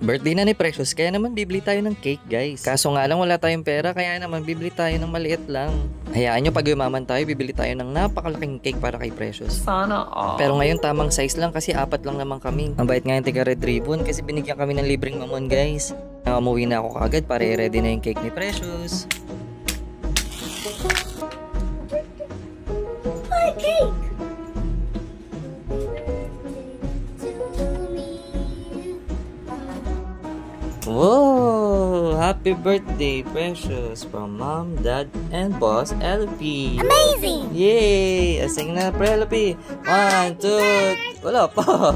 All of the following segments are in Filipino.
Birthday na ni Precious, kaya naman bibili tayo ng cake, guys. Kaso nga lang wala tayong pera, kaya naman bibili tayo ng maliit lang. Hayaan nyo, pag yumaman tayo, bibili tayo ng napakalaking cake para kay Precious. Sana all. Pero ngayon tamang size lang kasi 4 lang naman kami. Ang bait nga yung tiga Red Ribbon kasi binigyan kami ng libreng mamon, guys. Umuwi na ako kaagad para i-ready na yung cake ni Precious. My cake! Whoa! Happy birthday, Precious, from Mom, Dad, and Boss LP. Amazing! Yay! Sing na, LP. 1, 2, wala pa.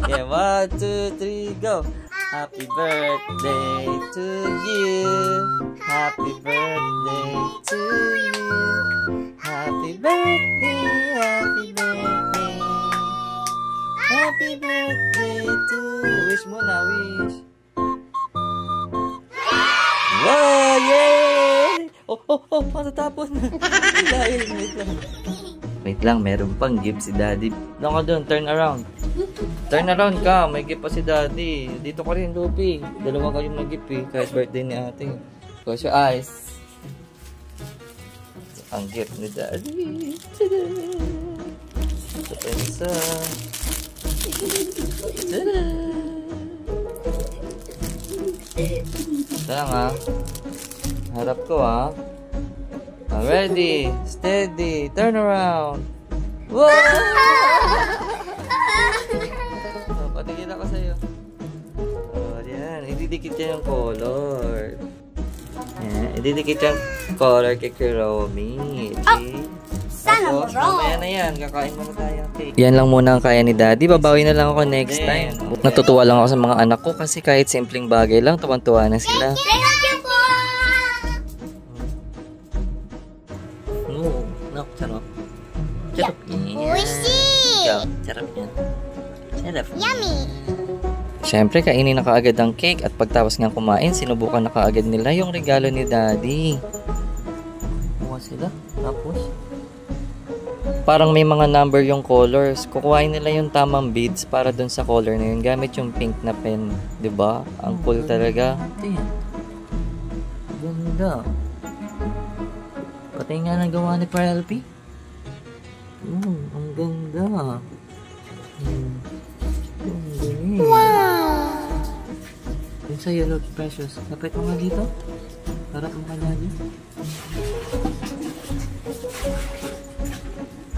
Yeah, 1, 2, 3, go! Happy birthday to you. Happy birthday to you. Happy birthday, happy birthday. Happy birthday to you. Wish mo na, wish. Wow! Yay! Oh, matatapon na. Wait lang, meron pang gift si Daddy. Doon ka doon, turn around. Turn around ka, may gift pa si Daddy. Dito ka rin, Lupi. Dalawa kayong nag-gift eh, kahit birthday ni ate. Close your eyes. Ang gift ni Daddy. Tada! Ito pa yung isa. Tada! Ito lang ha. Harap ko ha. Ready, steady, turn around. Wow! Oh, patigil ako sa'yo. Oh, yan. Ididikit yan yung color. Yan. Ididikit yung color kay Kuromi. Sana mamaya na yan. Kakain muna tayo ng cake. Yan lang muna ang kaya ni Daddy. Babawi na lang ako next time. Natutuwa lang ako sa mga anak ko kasi kahit simpleng bagay lang, tuwan-tuwa na sila. Sarap. Sarap yan. Sarap yan. Sarap. Yummy! Siyempre, kainin na kaagad ang cake at pagtapos nga kumain, sinubukan na kaagad nila yung regalo ni Daddy. Kuha sila. Tapos, parang may mga number yung colors. Kukuhain nila yung tamang beads para dun sa color na yun. Gamit yung pink na pen. Diba? Ang cool talaga. Ganda. Pati nga nagawa ni LP. Ang ganda. Wow! Yung sa'yo, Lord Precious. Lapit mo nga dito. Harap mo ka lagi.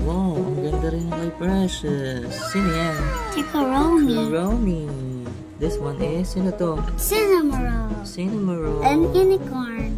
Wow, ang ganda rin kay Precious. Sino yan? Si Kuromi. Kuromi. This one is, sino to? Cinnamoroll. Cinnamoroll. An unicorn.